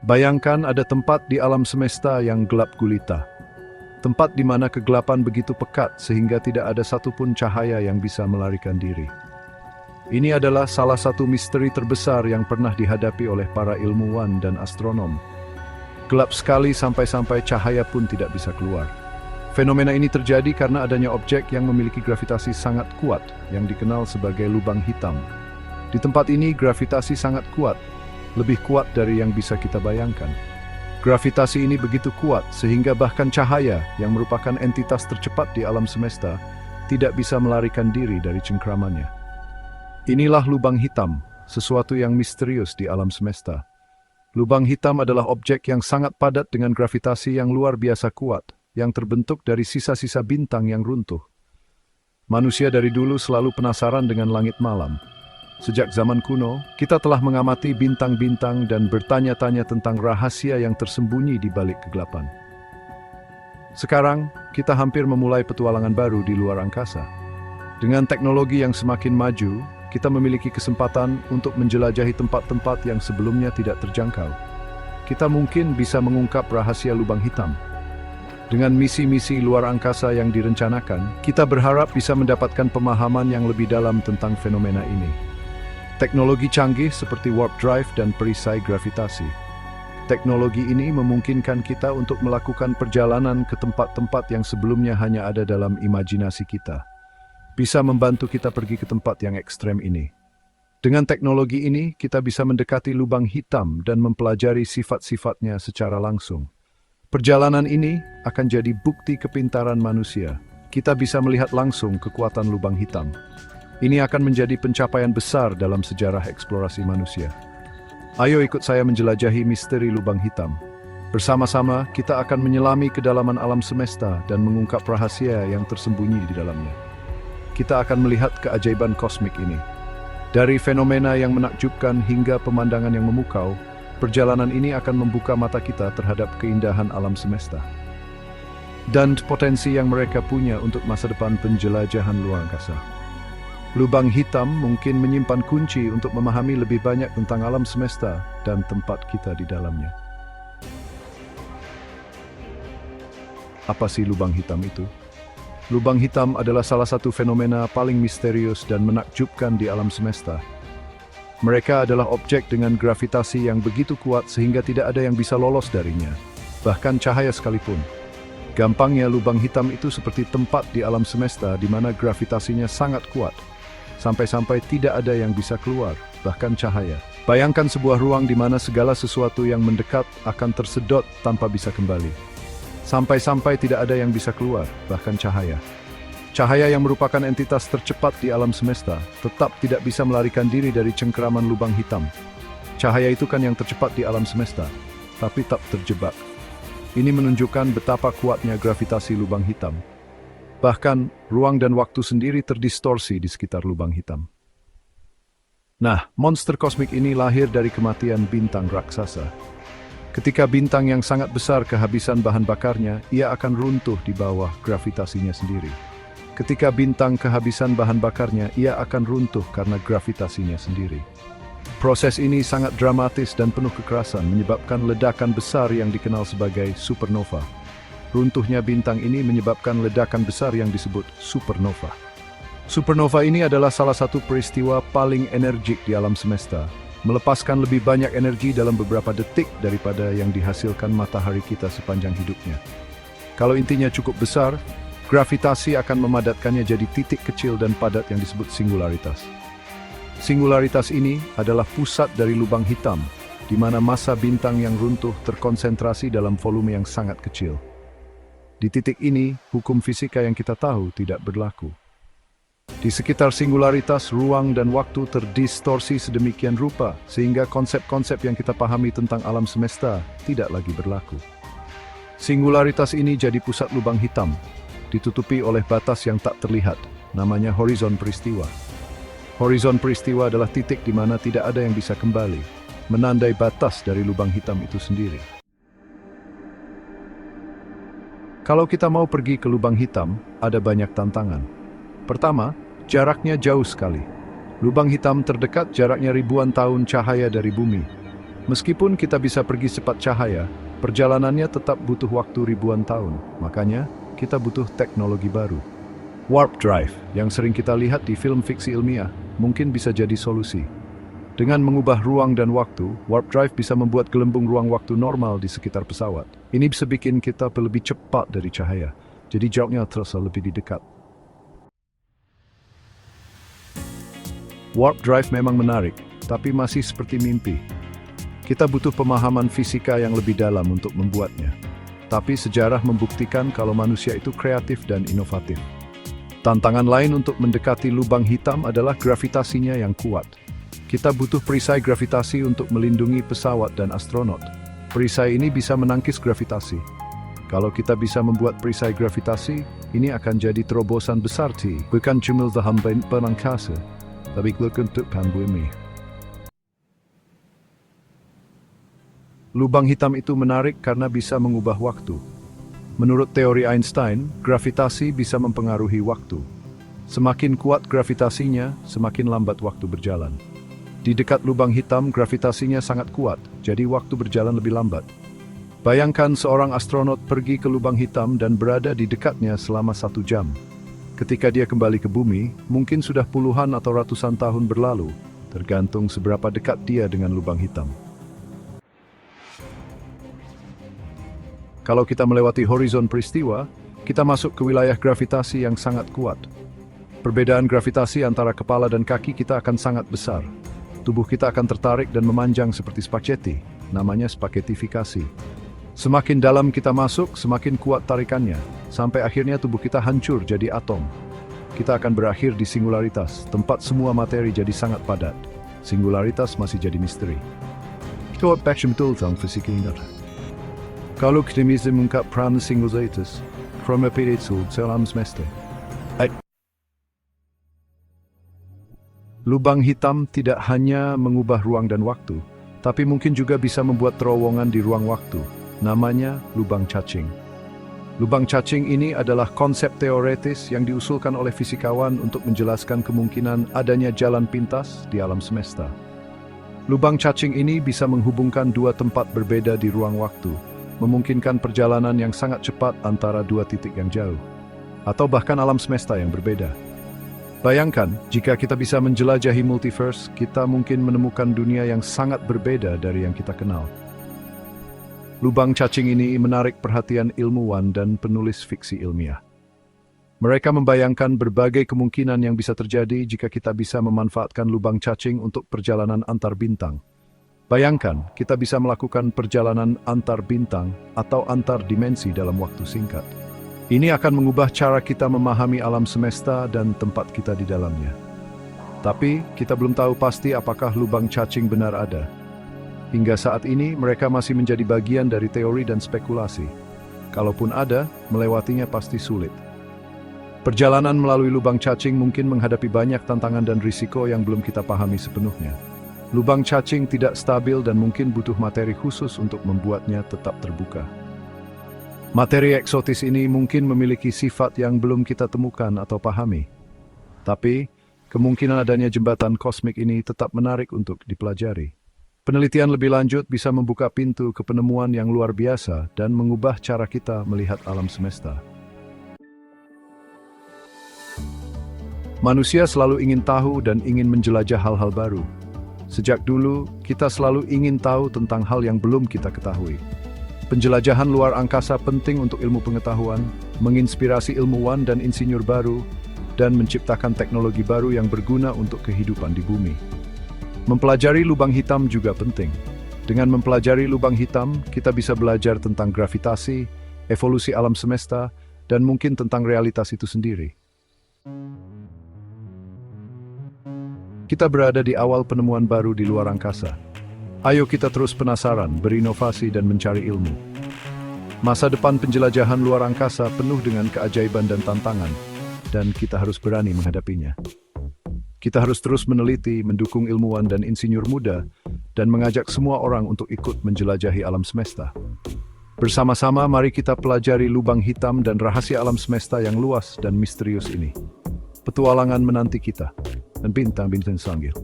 Bayangkan ada tempat di alam semesta yang gelap gulita. Tempat di mana kegelapan begitu pekat sehingga tidak ada satupun cahaya yang bisa melarikan diri. Ini adalah salah satu misteri terbesar yang pernah dihadapi oleh para ilmuwan dan astronom. Gelap sekali sampai-sampai cahaya pun tidak bisa keluar. Fenomena ini terjadi karena adanya objek yang memiliki gravitasi sangat kuat yang dikenal sebagai lubang hitam. Di tempat ini gravitasi sangat kuat, lebih kuat dari yang bisa kita bayangkan. Gravitasi ini begitu kuat sehingga bahkan cahaya yang merupakan entitas tercepat di alam semesta tidak bisa melarikan diri dari cengkramannya. Inilah lubang hitam, sesuatu yang misterius di alam semesta. Lubang hitam adalah objek yang sangat padat dengan gravitasi yang luar biasa kuat, yang terbentuk dari sisa-sisa bintang yang runtuh. Manusia dari dulu selalu penasaran dengan langit malam. Sejak zaman kuno, kita telah mengamati bintang-bintang dan bertanya-tanya tentang rahasia yang tersembunyi di balik kegelapan. Sekarang, kita hampir memulai petualangan baru di luar angkasa. Dengan teknologi yang semakin maju, kita memiliki kesempatan untuk menjelajahi tempat-tempat yang sebelumnya tidak terjangkau. Kita mungkin bisa mengungkap rahasia lubang hitam. Dengan misi-misi luar angkasa yang direncanakan, kita berharap bisa mendapatkan pemahaman yang lebih dalam tentang fenomena ini. Teknologi canggih seperti warp drive dan perisai gravitasi. Teknologi ini memungkinkan kita untuk melakukan perjalanan ke tempat-tempat yang sebelumnya hanya ada dalam imajinasi kita. Bisa membantu kita pergi ke tempat yang ekstrem ini. Dengan teknologi ini, kita bisa mendekati lubang hitam dan mempelajari sifat-sifatnya secara langsung. Perjalanan ini akan jadi bukti kepintaran manusia. Kita bisa melihat langsung kekuatan lubang hitam. Ini akan menjadi pencapaian besar dalam sejarah eksplorasi manusia. Ayo ikut saya menjelajahi misteri lubang hitam. Bersama-sama, kita akan menyelami kedalaman alam semesta dan mengungkap rahasia yang tersembunyi di dalamnya. Kita akan melihat keajaiban kosmik ini. Dari fenomena yang menakjubkan hingga pemandangan yang memukau, perjalanan ini akan membuka mata kita terhadap keindahan alam semesta dan potensi yang mereka punya untuk masa depan penjelajahan luar angkasa. Lubang hitam mungkin menyimpan kunci untuk memahami lebih banyak tentang alam semesta dan tempat kita di dalamnya. Apa sih lubang hitam itu? Lubang hitam adalah salah satu fenomena paling misterius dan menakjubkan di alam semesta. Mereka adalah objek dengan gravitasi yang begitu kuat sehingga tidak ada yang bisa lolos darinya, bahkan cahaya sekalipun. Gampangnya, lubang hitam itu seperti tempat di alam semesta di mana gravitasinya sangat kuat, sampai-sampai tidak ada yang bisa keluar, bahkan cahaya. Bayangkan sebuah ruang di mana segala sesuatu yang mendekat akan tersedot tanpa bisa kembali. Sampai-sampai tidak ada yang bisa keluar, bahkan cahaya. Cahaya yang merupakan entitas tercepat di alam semesta tetap tidak bisa melarikan diri dari cengkeraman lubang hitam. Cahaya itu kan yang tercepat di alam semesta, tapi tak terjebak. Ini menunjukkan betapa kuatnya gravitasi lubang hitam. Bahkan, ruang dan waktu sendiri terdistorsi di sekitar lubang hitam. Nah, monster kosmik ini lahir dari kematian bintang raksasa. Ketika bintang yang sangat besar kehabisan bahan bakarnya, ia akan runtuh di bawah gravitasinya sendiri. Ketika bintang kehabisan bahan bakarnya, ia akan runtuh karena gravitasinya sendiri. Proses ini sangat dramatis dan penuh kekerasan, menyebabkan ledakan besar yang dikenal sebagai supernova. Runtuhnya bintang ini menyebabkan ledakan besar yang disebut supernova. Supernova ini adalah salah satu peristiwa paling energik di alam semesta, melepaskan lebih banyak energi dalam beberapa detik daripada yang dihasilkan matahari kita sepanjang hidupnya. Kalau intinya cukup besar, gravitasi akan memadatkannya jadi titik kecil dan padat yang disebut singularitas. Singularitas ini adalah pusat dari lubang hitam, di mana massa bintang yang runtuh terkonsentrasi dalam volume yang sangat kecil. Di titik ini, hukum fisika yang kita tahu tidak berlaku. Di sekitar singularitas, ruang dan waktu terdistorsi sedemikian rupa, sehingga konsep-konsep yang kita pahami tentang alam semesta tidak lagi berlaku. Singularitas ini jadi pusat lubang hitam, ditutupi oleh batas yang tak terlihat, namanya horizon peristiwa. Horizon peristiwa adalah titik di mana tidak ada yang bisa kembali, menandai batas dari lubang hitam itu sendiri. Kalau kita mau pergi ke lubang hitam, ada banyak tantangan. Pertama, jaraknya jauh sekali. Lubang hitam terdekat jaraknya ribuan tahun cahaya dari bumi. Meskipun kita bisa pergi cepat cahaya, perjalanannya tetap butuh waktu ribuan tahun. Makanya, kita butuh teknologi baru. Warp drive, yang sering kita lihat di film fiksi ilmiah, mungkin bisa jadi solusi. Dengan mengubah ruang dan waktu, warp drive bisa membuat gelembung ruang waktu normal di sekitar pesawat. Ini bisa bikin kita lebih cepat dari cahaya, jadi jaraknya terasa lebih dekat. Warp drive memang menarik, tapi masih seperti mimpi. Kita butuh pemahaman fisika yang lebih dalam untuk membuatnya. Tapi sejarah membuktikan kalau manusia itu kreatif dan inovatif. Tantangan lain untuk mendekati lubang hitam adalah gravitasinya yang kuat. Kita butuh perisai gravitasi untuk melindungi pesawat dan astronot. Perisai ini bisa menangkis gravitasi. Kalau kita bisa membuat perisai gravitasi, ini akan jadi terobosan besar bukan cuma untuk pengangkasa, tapi untuk bumi. Lubang hitam itu menarik karena bisa mengubah waktu. Menurut teori Einstein, gravitasi bisa mempengaruhi waktu. Semakin kuat gravitasinya, semakin lambat waktu berjalan. Di dekat lubang hitam, gravitasinya sangat kuat, jadi waktu berjalan lebih lambat. Bayangkan seorang astronot pergi ke lubang hitam dan berada di dekatnya selama 1 jam. Ketika dia kembali ke bumi, mungkin sudah puluhan atau ratusan tahun berlalu, tergantung seberapa dekat dia dengan lubang hitam. Kalau kita melewati horizon peristiwa, kita masuk ke wilayah gravitasi yang sangat kuat. Perbedaan gravitasi antara kepala dan kaki kita akan sangat besar. Tubuh kita akan tertarik dan memanjang seperti spaghetti, namanya spaghettifikasi. Semakin dalam kita masuk, semakin kuat tarikannya, sampai akhirnya tubuh kita hancur jadi atom. Kita akan berakhir di singularitas, tempat semua materi jadi sangat padat. Singularitas masih jadi misteri. Itu betul tentang fisika ini. Kalau kita bisa mengungkap peran singularitas, kromapedia itu dalam semesta. Lubang hitam tidak hanya mengubah ruang dan waktu, tapi mungkin juga bisa membuat terowongan di ruang waktu. Namanya lubang cacing. Lubang cacing ini adalah konsep teoretis yang diusulkan oleh fisikawan untuk menjelaskan kemungkinan adanya jalan pintas di alam semesta. Lubang cacing ini bisa menghubungkan dua tempat berbeda di ruang waktu, memungkinkan perjalanan yang sangat cepat antara dua titik yang jauh, atau bahkan alam semesta yang berbeda. Bayangkan, jika kita bisa menjelajahi multiverse, kita mungkin menemukan dunia yang sangat berbeda dari yang kita kenal. Lubang cacing ini menarik perhatian ilmuwan dan penulis fiksi ilmiah. Mereka membayangkan berbagai kemungkinan yang bisa terjadi jika kita bisa memanfaatkan lubang cacing untuk perjalanan antar bintang. Bayangkan, kita bisa melakukan perjalanan antar bintang atau antar dimensi dalam waktu singkat. Ini akan mengubah cara kita memahami alam semesta dan tempat kita di dalamnya. Tapi, kita belum tahu pasti apakah lubang cacing benar ada. Hingga saat ini, mereka masih menjadi bagian dari teori dan spekulasi. Kalaupun ada, melewatinya pasti sulit. Perjalanan melalui lubang cacing mungkin menghadapi banyak tantangan dan risiko yang belum kita pahami sepenuhnya. Lubang cacing tidak stabil dan mungkin butuh materi khusus untuk membuatnya tetap terbuka. Materi eksotis ini mungkin memiliki sifat yang belum kita temukan atau pahami. Tapi, kemungkinan adanya jembatan kosmik ini tetap menarik untuk dipelajari. Penelitian lebih lanjut bisa membuka pintu ke penemuan yang luar biasa dan mengubah cara kita melihat alam semesta. Manusia selalu ingin tahu dan ingin menjelajah hal-hal baru. Sejak dulu, kita selalu ingin tahu tentang hal yang belum kita ketahui. Penjelajahan luar angkasa penting untuk ilmu pengetahuan, menginspirasi ilmuwan dan insinyur baru, dan menciptakan teknologi baru yang berguna untuk kehidupan di bumi. Mempelajari lubang hitam juga penting. Dengan mempelajari lubang hitam, kita bisa belajar tentang gravitasi, evolusi alam semesta, dan mungkin tentang realitas itu sendiri. Kita berada di awal penemuan baru di luar angkasa. Ayo kita terus penasaran, berinovasi dan mencari ilmu. Masa depan penjelajahan luar angkasa penuh dengan keajaiban dan tantangan, dan kita harus berani menghadapinya. Kita harus terus meneliti, mendukung ilmuwan dan insinyur muda, dan mengajak semua orang untuk ikut menjelajahi alam semesta. Bersama-sama mari kita pelajari lubang hitam dan rahasia alam semesta yang luas dan misterius ini. Petualangan menanti kita, dan bintang-bintang sanggil.